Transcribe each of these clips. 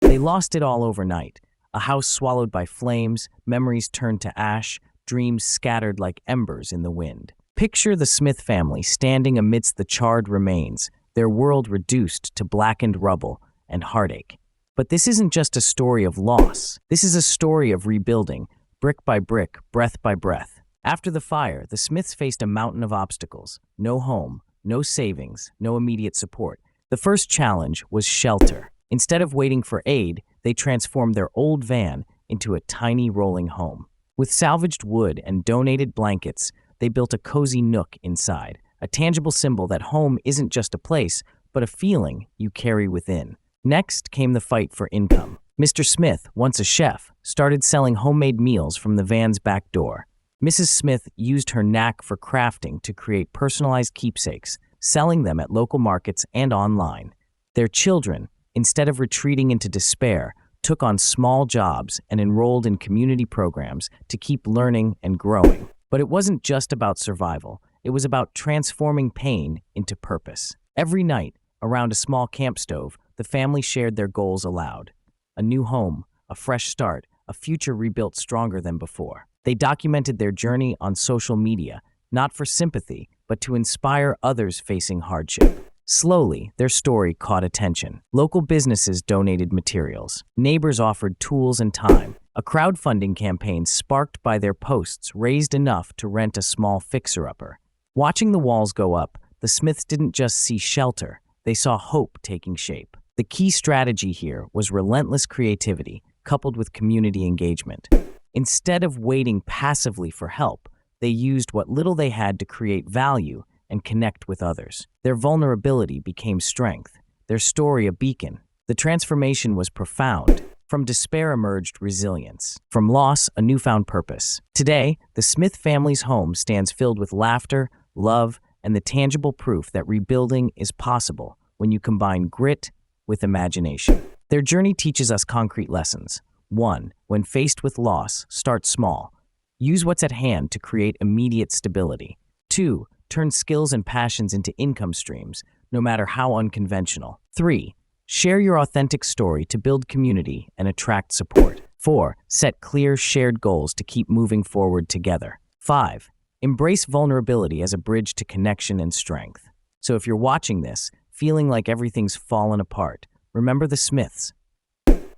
They lost it all overnight. A house swallowed by flames, memories turned to ash, dreams scattered like embers in the wind. Picture the Smith family standing amidst the charred remains, their world reduced to blackened rubble and heartache. But this isn't just a story of loss. This is a story of rebuilding, brick by brick, breath by breath. After the fire, the Smiths faced a mountain of obstacles. No home, no savings, no immediate support. The first challenge was shelter. Instead of waiting for aid, they transformed their old van into a tiny rolling home. With salvaged wood and donated blankets, they built a cozy nook inside, a tangible symbol that home isn't just a place, but a feeling you carry within. Next came the fight for income. Mr. Smith, once a chef, started selling homemade meals from the van's back door. Mrs. Smith used her knack for crafting to create personalized keepsakes, selling them at local markets and online. Their children, instead of retreating into despair, took on small jobs and enrolled in community programs to keep learning and growing. But it wasn't just about survival. It was about transforming pain into purpose. Every night, around a small camp stove, the family shared their goals aloud. A new home, a fresh start, a future rebuilt stronger than before. They documented their journey on social media, not for sympathy, but to inspire others facing hardship. Slowly, their story caught attention. Local businesses donated materials. Neighbors offered tools and time. A crowdfunding campaign sparked by their posts raised enough to rent a small fixer-upper. Watching the walls go up, the Smiths didn't just see shelter, they saw hope taking shape. The key strategy here was relentless creativity, coupled with community engagement. Instead of waiting passively for help, they used what little they had to create value and connect with others. Their vulnerability became strength, their story a beacon. The transformation was profound. From despair emerged resilience. From loss, a newfound purpose. Today, the Smith family's home stands filled with laughter, love, and the tangible proof that rebuilding is possible when you combine grit with imagination. Their journey teaches us concrete lessons. 1. When faced with loss, start small. Use what's at hand to create immediate stability. 2. Turn skills and passions into income streams, no matter how unconventional. 3. Share your authentic story to build community and attract support. 4. Set clear, shared goals to keep moving forward together. 5. Embrace vulnerability as a bridge to connection and strength. So if you're watching this, feeling like everything's fallen apart, remember the Smiths.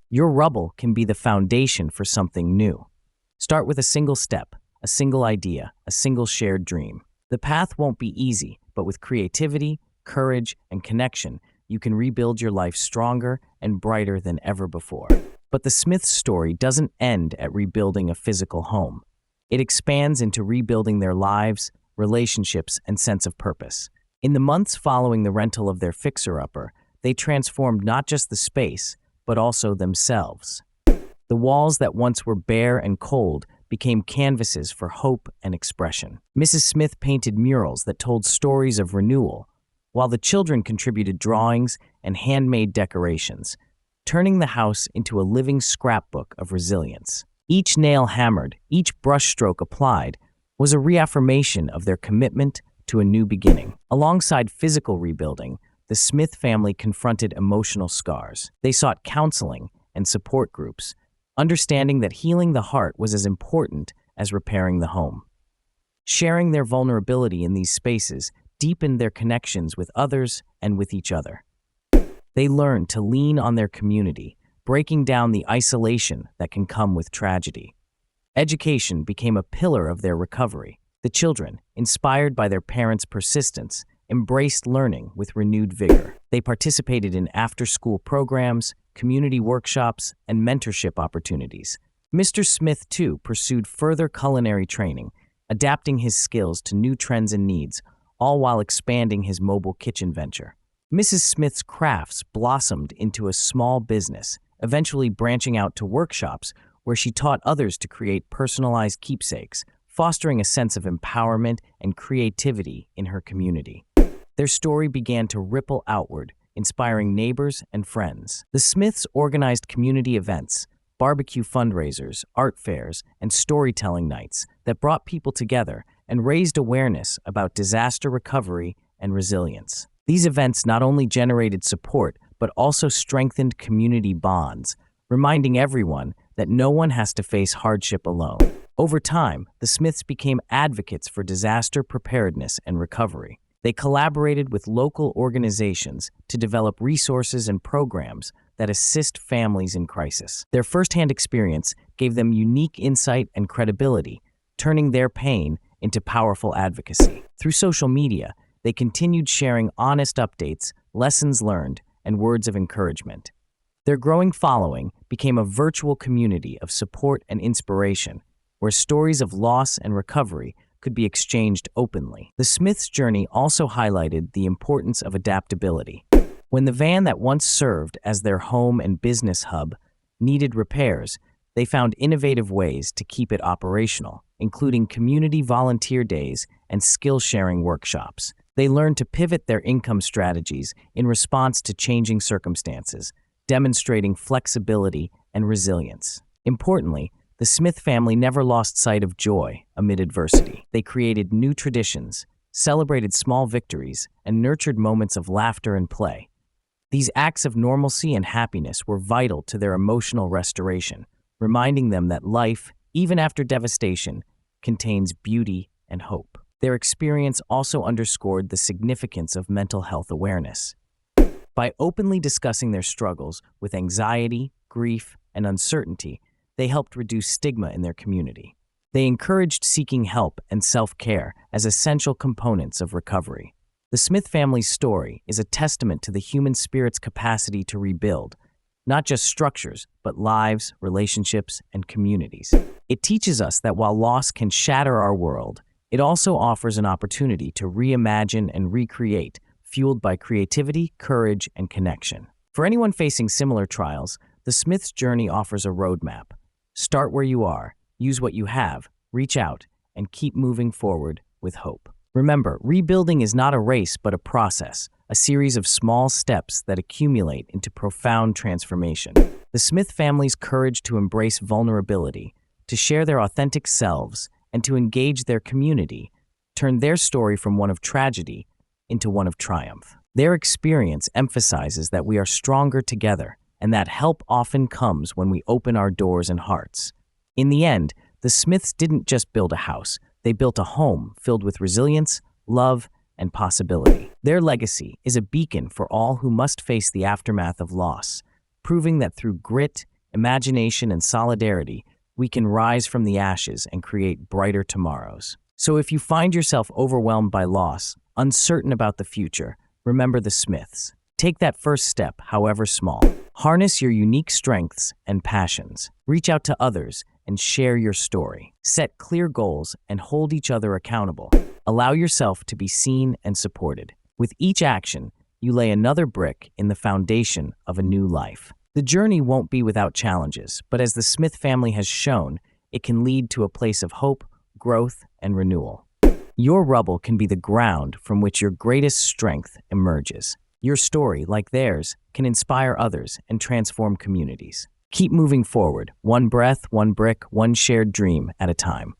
Your rubble can be the foundation for something new. Start with a single step, a single idea, a single shared dream. The path won't be easy, but with creativity, courage, and connection, you can rebuild your life stronger and brighter than ever before. But the Smiths' story doesn't end at rebuilding a physical home. It expands into rebuilding their lives, relationships, and sense of purpose. In the months following the rental of their fixer-upper, they transformed not just the space, but also themselves. The walls that once were bare and cold became canvases for hope and expression. Mrs. Smith painted murals that told stories of renewal, while the children contributed drawings and handmade decorations, turning the house into a living scrapbook of resilience. Each nail hammered, each brushstroke applied, was a reaffirmation of their commitment to a new beginning. Alongside physical rebuilding, the Smith family confronted emotional scars. They sought counseling and support groups, understanding that healing the heart was as important as repairing the home. Sharing their vulnerability in these spaces deepened their connections with others and with each other. They learned to lean on their community, breaking down the isolation that can come with tragedy. Education became a pillar of their recovery. The children, inspired by their parents' persistence, embraced learning with renewed vigor. They participated in after-school programs, community workshops, and mentorship opportunities. Mr. Smith, too, pursued further culinary training, adapting his skills to new trends and needs, all while expanding his mobile kitchen venture. Mrs. Smith's crafts blossomed into a small business, eventually branching out to workshops where she taught others to create personalized keepsakes, fostering a sense of empowerment and creativity in her community. Their story began to ripple outward, inspiring neighbors and friends. The Smiths organized community events, barbecue fundraisers, art fairs, and storytelling nights that brought people together and raised awareness about disaster recovery and resilience. These events not only generated support, but also strengthened community bonds, reminding everyone that no one has to face hardship alone. Over time, the Smiths became advocates for disaster preparedness and recovery. They collaborated with local organizations to develop resources and programs that assist families in crisis. Their firsthand experience gave them unique insight and credibility, turning their pain into powerful advocacy. Through social media, they continued sharing honest updates, lessons learned, and words of encouragement. Their growing following became a virtual community of support and inspiration, where stories of loss and recovery could be exchanged openly. The Smiths' journey also highlighted the importance of adaptability. When the van that once served as their home and business hub needed repairs, they found innovative ways to keep it operational, including community volunteer days and skill-sharing workshops. They learned to pivot their income strategies in response to changing circumstances, demonstrating flexibility and resilience. Importantly, the Smith family never lost sight of joy amid adversity. They created new traditions, celebrated small victories, and nurtured moments of laughter and play. These acts of normalcy and happiness were vital to their emotional restoration, reminding them that life, even after devastation, contains beauty and hope. Their experience also underscored the significance of mental health awareness. By openly discussing their struggles with anxiety, grief, and uncertainty, they helped reduce stigma in their community. They encouraged seeking help and self-care as essential components of recovery. The Smith family's story is a testament to the human spirit's capacity to rebuild, not just structures, but lives, relationships, and communities. It teaches us that while loss can shatter our world, it also offers an opportunity to reimagine and recreate, fueled by creativity, courage, and connection. For anyone facing similar trials, the Smiths' journey offers a roadmap. Start where you are, use what you have, reach out, and keep moving forward with hope. Remember, rebuilding is not a race but a process, a series of small steps that accumulate into profound transformation. The Smith family's courage to embrace vulnerability, to share their authentic selves, and to engage their community turned their story from one of tragedy into one of triumph. Their experience emphasizes that we are stronger together, and that help often comes when we open our doors and hearts. In the end, the Smiths didn't just build a house, they built a home filled with resilience, love, and possibility. Their legacy is a beacon for all who must face the aftermath of loss, proving that through grit, imagination, and solidarity, we can rise from the ashes and create brighter tomorrows. So if you find yourself overwhelmed by loss, uncertain about the future, remember the Smiths. Take that first step, however small. Harness your unique strengths and passions. Reach out to others and share your story. Set clear goals and hold each other accountable. Allow yourself to be seen and supported. With each action, you lay another brick in the foundation of a new life. The journey won't be without challenges, but as the Smith family has shown, it can lead to a place of hope, growth, and renewal. Your rubble can be the ground from which your greatest strength emerges. Your story, like theirs, can inspire others and transform communities. Keep moving forward, one breath, one brick, one shared dream at a time.